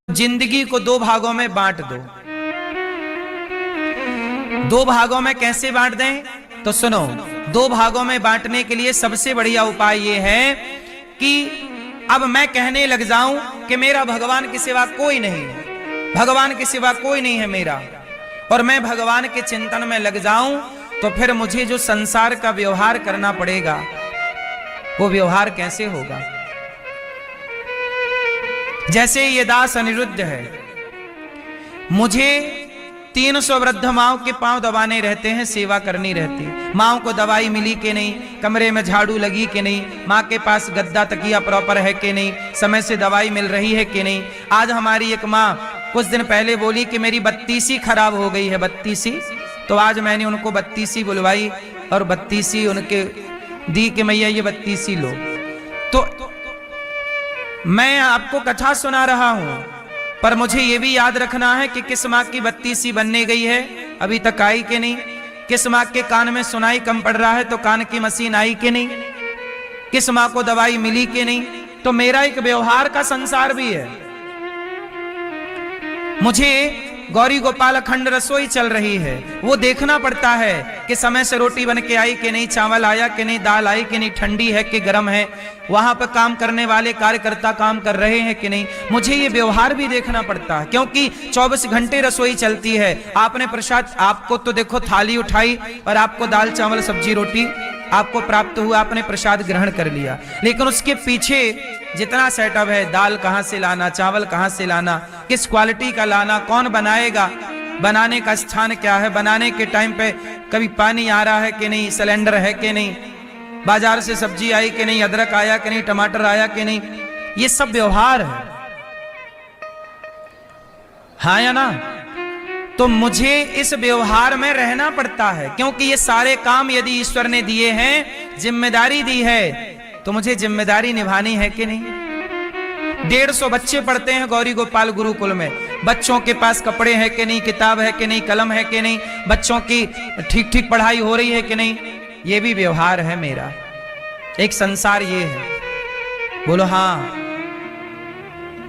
जिंदगी को दो भागों में बांट दो। दो भागों में कैसे बांट दें? तो सुनो, दो भागों में बांटने के लिए सबसे बढ़िया उपाय यह है कि अब मैं कहने लग जाऊं कि मेरा भगवान के सिवा कोई नहीं है, भगवान के सिवा कोई नहीं है मेरा, और मैं भगवान के चिंतन में लग जाऊं, तो फिर मुझे जो संसार का व्यवहार करना पड़ेगा वो व्यवहार कैसे होगा? जैसे ये दास अनिरुद्ध है, मुझे 300 वृद्ध माओं के पांव दबाने रहते हैं, सेवा करनी रहती है। माओं को दवाई मिली कि नहीं, कमरे में झाड़ू लगी कि नहीं, माँ के पास गद्दा तकिया प्रॉपर है कि नहीं, समय से दवाई मिल रही है कि नहीं। आज हमारी एक माँ कुछ दिन पहले बोली कि मेरी बत्तीसी खराब हो गई है, बत्तीसी। तो आज मैंने उनको बत्तीसी बुलवाई और बत्तीसी उनके दी कि मैया ये बत्तीसी लो। तो मैं आपको कथा सुना रहा हूं, पर मुझे यह भी याद रखना है कि किस माँ की बत्तीसी बनने गई है, अभी तक आई कि नहीं। किस माँ के कान में सुनाई कम पड़ रहा है तो कान की मशीन आई कि नहीं। किस माँ को दवाई मिली कि नहीं। तो मेरा एक व्यवहार का संसार भी है। मुझे गौरी गोपाल अखंड रसोई चल रही है, वो देखना पड़ता है कि समय से रोटी बन के आई कि नहीं, चावल आया कि नहीं, दाल आई कि नहीं, ठंडी है कि गर्म है, वहां पर काम करने वाले कार्यकर्ता काम कर रहे हैं कि नहीं। मुझे ये व्यवहार भी देखना पड़ता है, क्योंकि 24 घंटे रसोई चलती है। आपने प्रसाद, आपको तो देखो थाली उठाई और आपको दाल चावल सब्जी रोटी आपको प्राप्त हुआ, आपने प्रसाद ग्रहण कर लिया, लेकिन उसके पीछे जितना सेटअप है, दाल कहां से लाना, चावल कहां से लाना, किस क्वालिटी का लाना, कौन बनाएगा, बनाने का स्थान क्या है, बनाने के टाइम पे कभी पानी आ रहा है कि नहीं, सिलेंडर है कि नहीं, बाजार से सब्जी आई कि नहीं, अदरक आया कि नहीं, टमाटर आया कि नहीं। ये सब व्यवहार है, हाँ या ना। तो मुझे इस व्यवहार में रहना पड़ता है, क्योंकि ये सारे काम यदि ईश्वर ने दिए हैं, जिम्मेदारी दी है, तो मुझे जिम्मेदारी निभानी है कि नहीं। 150 बच्चे पढ़ते हैं गौरी गोपाल गुरुकुल में, बच्चों के पास कपड़े हैं कि नहीं, किताब है कि नहीं, कलम है कि नहीं, बच्चों की ठीक ठीक पढ़ाई हो रही है कि नहीं। ये भी व्यवहार है मेरा, एक संसार ये है। बोलो हाँ,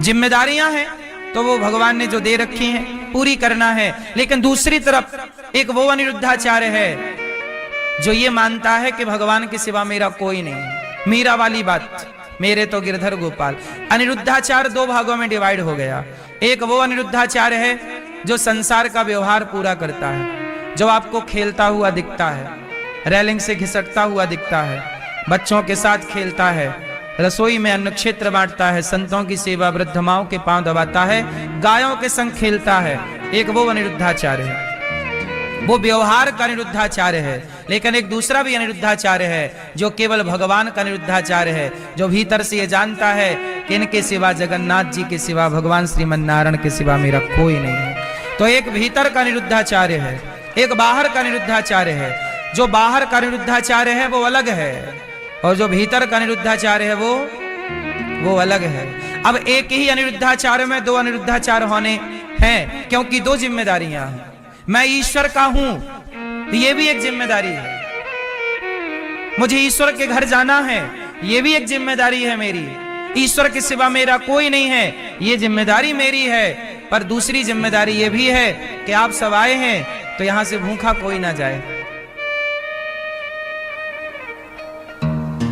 जिम्मेदारियां हैं तो वो भगवान ने जो दे रखी हैं पूरी करना है। लेकिन दूसरी तरफ एक वो अनिरुद्धाचार्य है जो ये मानता है कि भगवान के सिवा मेरा कोई नहीं। मीरा वाली बात, मेरे तो गिरधर गोपाल। अनिरुद्धाचार्य दो भागों में डिवाइड हो गया। एक वो अनिरुद्धाचार्य है जो संसार का व्यवहार पूरा करता है, जो आपको खेलता हुआ दिखता है, रेलिंग से घिसटता हुआ दिखता है, बच्चों के साथ खेलता है, रसोई में अन्न क्षेत्र बांटता है, संतों की सेवा, वृद्ध माओं के पांव दबाता है, गायों के संग खेलता है। एक वो अनिरुद्धाचार्य है, वो व्यवहार का अनिरुद्धाचार्य है। लेकिन एक दूसरा भी अनिरुद्धाचार्य है जो केवल भगवान का अनिरुद्धाचार्य है, जो भीतर से ये जानता है कि इनके सिवा, जगन्नाथ जी के सिवा, भगवान श्रीमन नारायण के सिवा मेरा कोई नहीं है। तो एक भीतर का अनिरुद्धाचार्य है, एक बाहर का अनिरुद्धाचार्य है। जो बाहर का अनिरुद्धाचार्य है वो अलग है, और जो भीतर का अनिरुद्धाचार्य है वो अलग है। अब एक ही अनिरुद्धाचार्य में दो अनिरुद्धाचार्य होने हैं, क्योंकि दो जिम्मेदारियां हैं। मैं ईश्वर का हूं, ये भी एक जिम्मेदारी है। मुझे ईश्वर के घर जाना है, ये भी एक जिम्मेदारी है मेरी। ईश्वर के सिवा मेरा कोई नहीं है, ये जिम्मेदारी मेरी है। पर दूसरी जिम्मेदारी ये भी है कि आप सब आए हैं तो यहां से भूखा कोई ना जाए।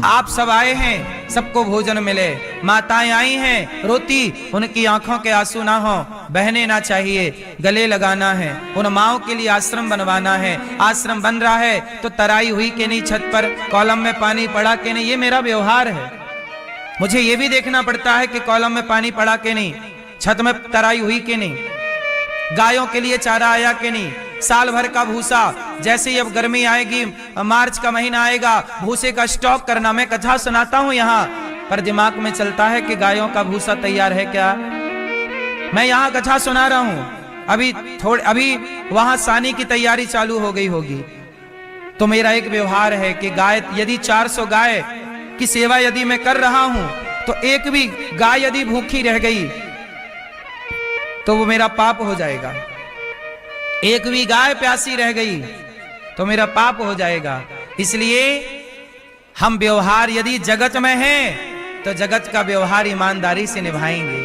आप सब आए हैं, सबको भोजन मिले। माताएं आई हैं रोती, उनकी आंखों के आंसू ना हो, बहने ना चाहिए, गले लगाना है। उन माओं के लिए आश्रम बनवाना है। आश्रम बन रहा है तो तराई हुई कि नहीं, छत पर कॉलम में पानी पड़ा कि नहीं, ये मेरा व्यवहार है। मुझे ये भी देखना पड़ता है कि कॉलम में पानी पड़ा कि नहीं, छत में तराई हुई कि नहीं, गायों के लिए चारा आया कि नहीं, साल भर का भूसा। जैसे ही अब गर्मी आएगी, मार्च का महीना आएगा, भूसे का स्टॉक करना। मैं कथा सुनाता हूं यहाँ, पर दिमाग में चलता है कि गायों का भूसा तैयार है क्या। मैं यहाँ कथा सुना रहा हूं, अभी वहां सानी की तैयारी चालू हो गई होगी। तो मेरा एक व्यवहार है कि गाय, यदि 400 गाय की सेवा यदि मैं कर रहा हूं, तो एक भी गाय यदि भूखी रह गई तो वो मेरा पाप हो जाएगा। एक भी गाय प्यासी रह गई तो मेरा पाप हो जाएगा। इसलिए हम व्यवहार यदि जगत में हैं तो जगत का व्यवहार ईमानदारी से निभाएंगे।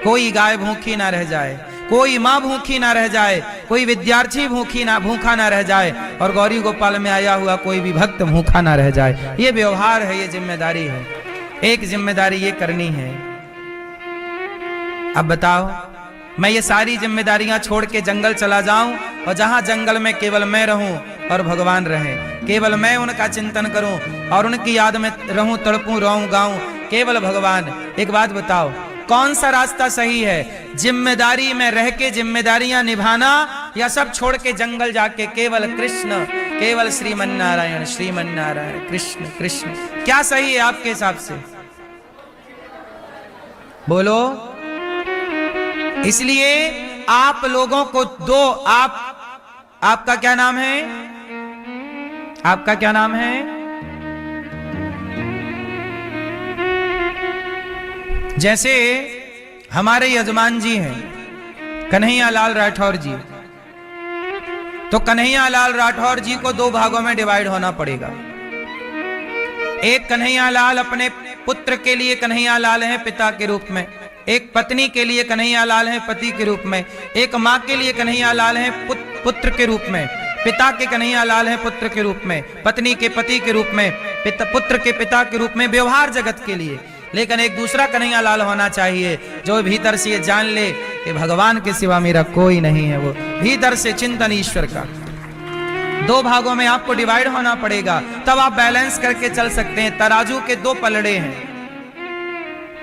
कोई गाय भूखी ना रह जाए, कोई माँ भूखी ना रह जाए, कोई विद्यार्थी भूखा ना रह जाए, और गौरी गोपाल में आया हुआ कोई भी भक्त भूखा ना रह जाए। ये व्यवहार है, ये जिम्मेदारी है। एक जिम्मेदारी ये करनी है। अब बताओ, मैं ये सारी जिम्मेदारियां छोड़ के जंगल चला जाऊं और जहां जंगल में केवल मैं रहूं और भगवान रहे, केवल मैं उनका चिंतन करूं और उनकी याद में रहूं, तड़पूं, रोऊं, गाऊं, केवल भगवान। एक बात बताओ, कौन सा रास्ता सही है? जिम्मेदारी में रह के जिम्मेदारियां निभाना, या सब छोड़ के जंगल जाके केवल कृष्ण, केवल श्रीमन्नारायण, श्रीमन्नारायण, कृष्ण कृष्ण? क्या सही है आपके हिसाब से? बोलो। इसलिए आप लोगों को दो, आपका क्या नाम है? आपका क्या नाम है? जैसे हमारे यजमान जी हैं कन्हैया लाल राठौर जी, तो कन्हैया लाल राठौर जी को दो भागों में डिवाइड होना पड़ेगा। एक कन्हैया लाल अपने पुत्र के लिए कन्हैया लाल है पिता के रूप में, एक पत्नी के लिए कन्हैया लाल है पति के रूप में, एक माँ के लिए कन्हैया लाल है पुत्र के रूप में, पिता के कन्हैया लाल है पुत्र के रूप में, पत्नी के पति के रूप में, पुत्र के पिता के रूप में, व्यवहार जगत के लिए। लेकिन एक दूसरा कन्हैया लाल होना चाहिए जो भीतर से ये जान ले कि भगवान के सिवा मेरा कोई नहीं है, वो भीतर से चिंतन ईश्वर का। दो भागों में आपको डिवाइड होना पड़ेगा, तब आप बैलेंस करके चल सकते हैं। तराजू के दो पलड़े हैं,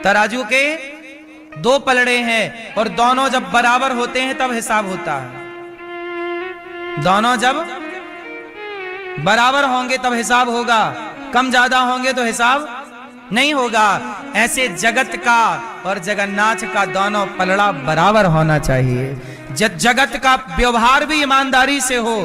तराजू के दो पलड़े हैं, और दोनों जब बराबर होते हैं तब हिसाब होता है। दोनों जब बराबर होंगे तब हिसाब होगा, कम ज्यादा होंगे तो हिसाब नहीं होगा। ऐसे जगत का और जगन्नाथ का दोनों पलड़ा बराबर होना चाहिए। जगत का व्यवहार भी ईमानदारी से हो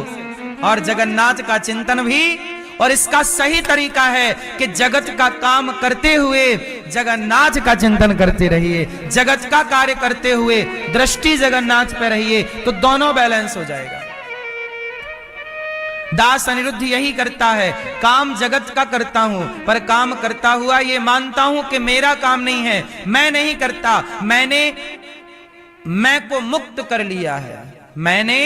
और जगन्नाथ का चिंतन भी। और इसका सही तरीका है कि जगत का काम करते हुए जगन्नाथ का चिंतन करते रहिए, जगत का कार्य करते हुए दृष्टि जगन्नाथ पे रहिए, तो दोनों बैलेंस हो जाएगा। दास अनिरुद्ध यही करता है, काम जगत का करता हूं, पर काम करता हुआ ये मानता हूं कि मेरा काम नहीं है, मैं नहीं करता, मैंने मैं को मुक्त कर लिया है, मैंने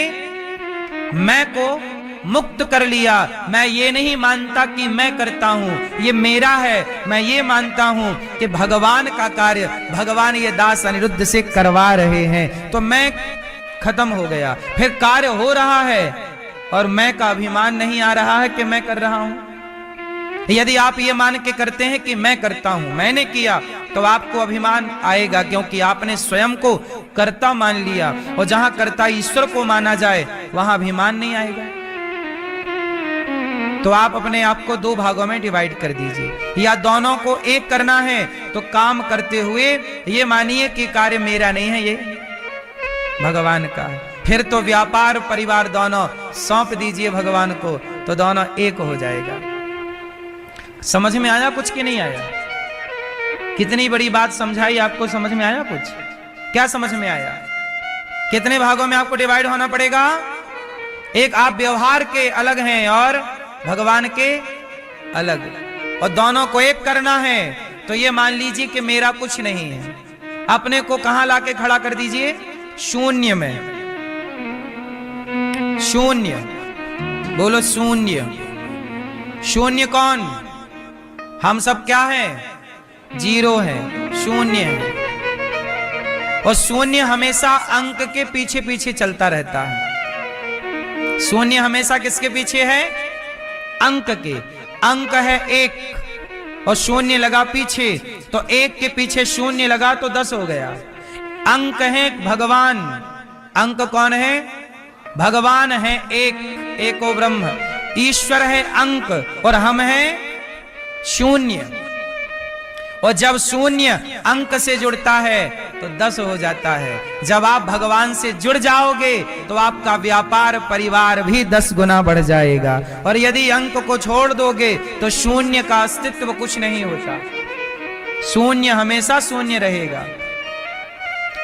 मैं को मुक्त कर लिया। मैं ये नहीं मानता कि मैं करता हूं, ये मेरा है। मैं ये मानता हूं कि भगवान का कार्य भगवान ये दास अनिरुद्ध से करवा रहे हैं, तो मैं खत्म हो गया। फिर कार्य हो रहा है और मैं का अभिमान नहीं आ रहा है कि मैं कर रहा हूं। यदि आप ये मान के करते हैं कि मैं करता हूं, मैंने किया, तो आपको अभिमान आएगा, क्योंकि आपने स्वयं को कर्ता मान लिया। और जहां कर्ता ईश्वर को माना जाए वहां अभिमान नहीं आएगा। तो आप अपने आप को दो भागों में डिवाइड कर दीजिए, या दोनों को एक करना है तो काम करते हुए ये मानिए कि कार्य मेरा नहीं है, ये भगवान का है। फिर तो व्यापार परिवार दोनों सौंप दीजिए भगवान को, तो दोनों एक हो जाएगा। समझ में आया कुछ कि नहीं आया? कितनी बड़ी बात समझाई आपको, समझ में आया कुछ? क्या समझ में आया? कितने भागों में आपको डिवाइड होना पड़ेगा? एक आप व्यवहार के अलग हैं और भगवान के अलग, और दोनों को एक करना है। तो ये मान लीजिए कि मेरा कुछ नहीं है, अपने को कहां लाके खड़ा कर दीजिए? शून्य में। शून्य, बोलो शून्य। शून्य कौन? हम सब क्या हैं? जीरो हैं, शून्य है। और शून्य हमेशा अंक के पीछे पीछे चलता रहता है। शून्य हमेशा किसके पीछे है? अंक के। अंक है एक और शून्य लगा पीछे, तो एक के पीछे शून्य लगा तो 10 हो गया। अंक है भगवान। अंक कौन है? भगवान है एक, एको ब्रह्म। ईश्वर है अंक और हम हैं शून्य। और जब शून्य अंक से जुड़ता है तो 10 हो जाता है। जब आप भगवान से जुड़ जाओगे तो आपका व्यापार परिवार भी 10 गुना बढ़ जाएगा। और यदि अंक को छोड़ दोगे तो शून्य का अस्तित्व कुछ नहीं होता। शून्य हमेशा शून्य रहेगा।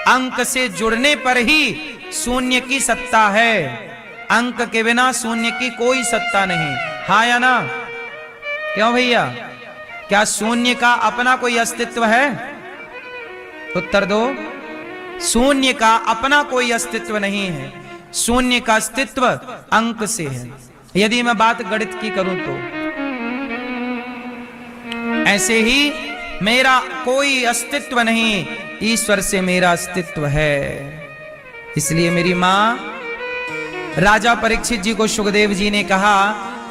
अंक से जुड़ने पर ही शून्य की सत्ता है। अंक के बिना शून्य की कोई सत्ता नहीं। हाँ या ना? क्यों भैया? क्या शून्य का अपना कोई अस्तित्व है? उत्तर दो। शून्य का अपना कोई अस्तित्व नहीं है, शून्य का अस्तित्व अंक से है। यदि मैं बात गणित की करूं तो ऐसे ही मेरा कोई अस्तित्व नहीं, ईश्वर से मेरा अस्तित्व है। इसलिए मेरी मां राजा परीक्षित जी को सुखदेव जी ने कहा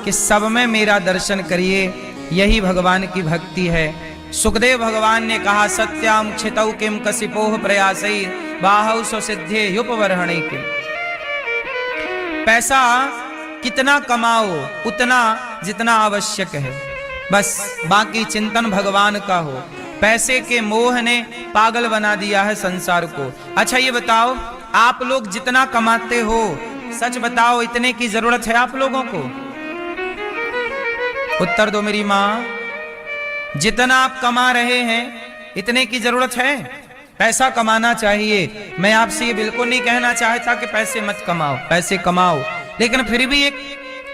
कि सब में मेरा दर्शन करिए, यही भगवान की भक्ति है। सुखदेव भगवान ने कहा सत्याम क्षितौ किम कसिपोह प्रयासै बाहौ स्वसिद्धे युपवर्हणे किम। पैसा कितना कमाओ उतना जितना आवश्यक है, बस बाकी चिंतन भगवान का हो। पैसे के मोह ने पागल बना दिया है संसार को। अच्छा ये बताओ, आप लोग जितना कमाते हो, सच बताओ इतने की जरूरत है आप लोगों को? उत्तर दो मेरी मां, जितना आप कमा रहे हैं इतने की जरूरत है? पैसा कमाना चाहिए। मैं आपसे ये बिल्कुल नहीं कहना चाहता कि पैसे मत कमाओ, पैसे कमाओ, लेकिन फिर भी एक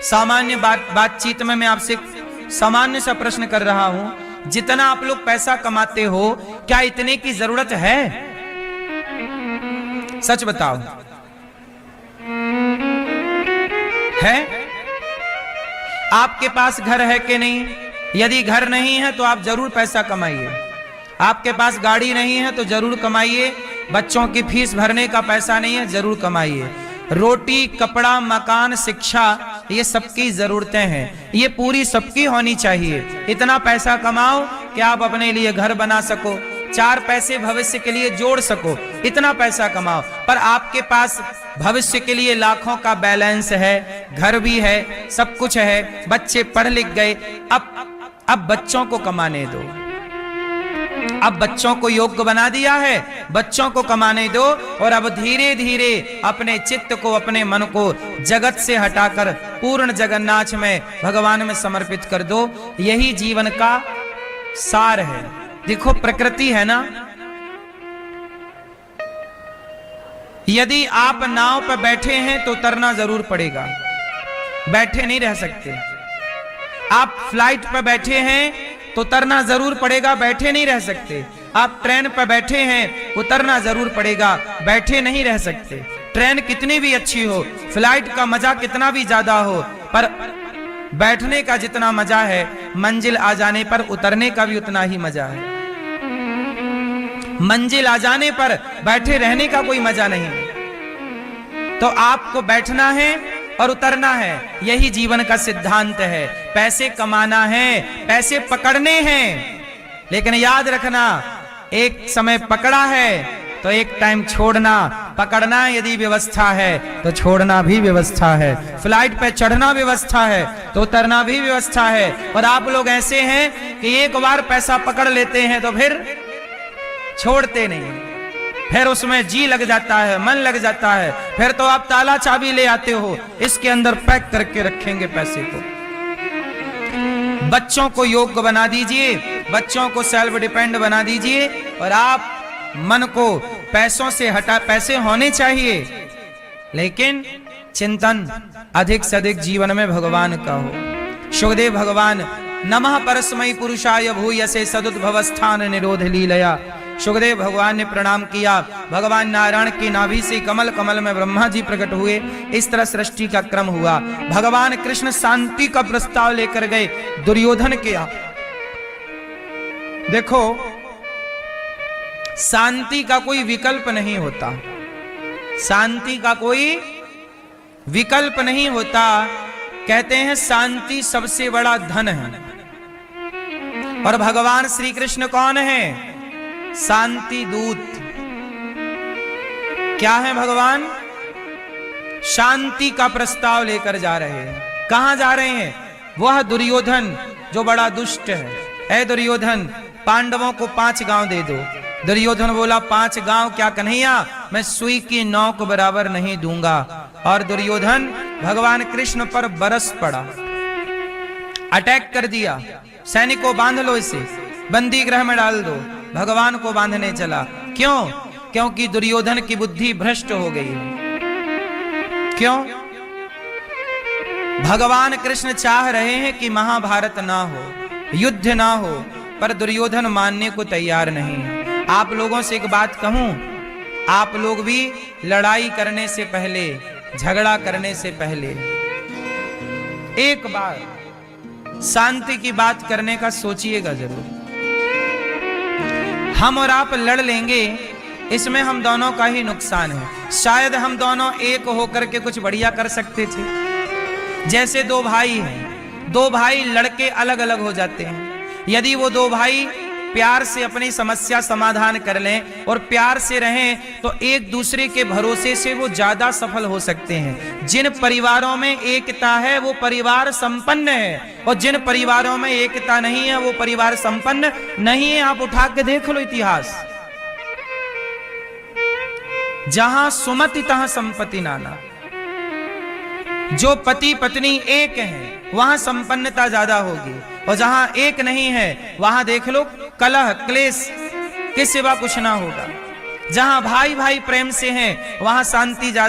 सामान्य बातचीत में मैं आपसे सामान्य सा प्रश्न कर रहा हूं, जितना आप लोग पैसा कमाते हो क्या इतने की जरूरत है? सच बताओ, है? आपके पास घर है कि नहीं? यदि घर नहीं है तो आप जरूर पैसा कमाइए। आपके पास गाड़ी नहीं है तो जरूर कमाइए। बच्चों की फीस भरने का पैसा नहीं है, जरूर कमाइए। रोटी, कपड़ा, मकान, शिक्षा, ये सबकी जरूरतें हैं, ये पूरी सबकी होनी चाहिए। इतना पैसा कमाओ कि आप अपने लिए घर बना सको, 4 पैसे भविष्य के लिए जोड़ सको, इतना पैसा कमाओ। पर आपके पास भविष्य के लिए लाखों का बैलेंस है, घर भी है, सब कुछ है, बच्चे पढ़ लिख गए, अब बच्चों को कमाने दो। अब बच्चों को योग्य बना दिया है, बच्चों को कमाने दो। और अब धीरे धीरे अपने चित्त को, अपने मन को जगत से हटाकर पूर्ण जगन्नाथ में, भगवान में समर्पित कर दो। यही जीवन का सार है। देखो प्रकृति है ना, यदि आप नाव पर बैठे हैं तो उतरना जरूर पड़ेगा, बैठे नहीं रह सकते। आप फ्लाइट पर बैठे हैं तो उतरना जरूर पड़ेगा, बैठे नहीं रह सकते। आप ट्रेन पर बैठे हैं, उतरना जरूर पड़ेगा, बैठे नहीं रह सकते। ट्रेन कितनी भी अच्छी हो, फ्लाइट का मजा कितना भी ज्यादा हो, पर बैठने का जितना मजा है, मंजिल आ जाने पर उतरने का भी उतना ही मजा है। मंजिल आ जाने पर बैठे रहने का कोई मजा नहीं। तो आपको बैठना है और उतरना है, यही जीवन का सिद्धांत है। पैसे कमाना है, पैसे पकड़ने हैं, लेकिन याद रखना, एक समय पकड़ा है तो एक टाइम छोड़ना। पकड़ना यदि व्यवस्था है तो छोड़ना भी व्यवस्था है। फ्लाइट पे चढ़ना व्यवस्था है तो उतरना भी व्यवस्था है। और आप लोग ऐसे हैं कि एक बार पैसा पकड़ लेते हैं तो फिर छोड़ते नहीं, फिर उसमें जी लग जाता है, मन लग जाता है, फिर तो आप ताला चाबी ले आते हो, इसके अंदर पैक करके रखेंगे पैसे को। बच्चों को योग्य बना दीजिए, बच्चों को सेल्फ डिपेंड बना दीजिए, और आप मन को पैसों से हटा, पैसे होने चाहिए लेकिन चिंतन अधिक से अधिक जीवन में भगवान का हो। सुखदेव भगवान नमः परस्मै पुरुषाय भूयसे सदुद्भवस्थान निरोध लीलया। सुखदेव भगवान ने प्रणाम किया। भगवान नारायण की नाभि से कमल, कमल में ब्रह्मा जी प्रकट हुए। इस तरह सृष्टि का क्रम हुआ। भगवान कृष्ण शांति का प्रस्ताव लेकर गए दुर्योधन के यहाँ। देखो, शांति का कोई विकल्प नहीं होता, शांति का कोई विकल्प नहीं होता। कहते हैं शांति सबसे बड़ा धन है। और भगवान श्री कृष्ण कौन है? शांति दूत। क्या है भगवान? शांति का प्रस्ताव लेकर जा रहे हैं। कहां जा रहे हैं? वह दुर्योधन जो बड़ा दुष्ट है। ऐ दुर्योधन, पांडवों को 5 गांव दे दो। दुर्योधन बोला 5 गांव क्या कन्हैया, मैं सुई की नोक बराबर नहीं दूंगा। और दुर्योधन भगवान कृष्ण पर बरस पड़ा, अटैक कर दिया। सैनिकों बांध लो, इसे बंदी गृह में डाल दो। भगवान को बांधने चला। क्यों? क्योंकि दुर्योधन की बुद्धि भ्रष्ट हो गई है। क्यों? भगवान कृष्ण चाह रहे हैं कि महाभारत ना हो, युद्ध ना हो, पर दुर्योधन मानने को तैयार नहीं है। आप लोगों से एक बात कहूं, आप लोग भी लड़ाई करने से पहले, झगड़ा करने से पहले एक बार शांति की बात करने का सोचिएगा जरूर। हम और आप लड़ लेंगे, इसमें हम दोनों का ही नुकसान है। शायद हम दोनों एक होकर के कुछ बढ़िया कर सकते थे। जैसे दो भाई हैं, दो भाई लड़के अलग अलग हो जाते हैं। यदि वो दो भाई प्यार से अपनी समस्या समाधान कर लें और प्यार से रहें तो एक दूसरे के भरोसे से वो ज्यादा सफल हो सकते हैं। जिन परिवारों में एकता है वो परिवार संपन्न है, और जिन परिवारों में एकता नहीं है वो परिवार संपन्न नहीं है। आप उठा के देख लो इतिहास। जहां सुमति तहां संपत्ति नाना। जो पति पत्नी एक हैं वहां संपन्नता ज्यादा होगी, और जहां एक नहीं है वहां देख लो कलह क्लेश के सिवा कुछ ना होगा। जहां भाई भाई प्रेम से हैं वहां शांति ज्यादा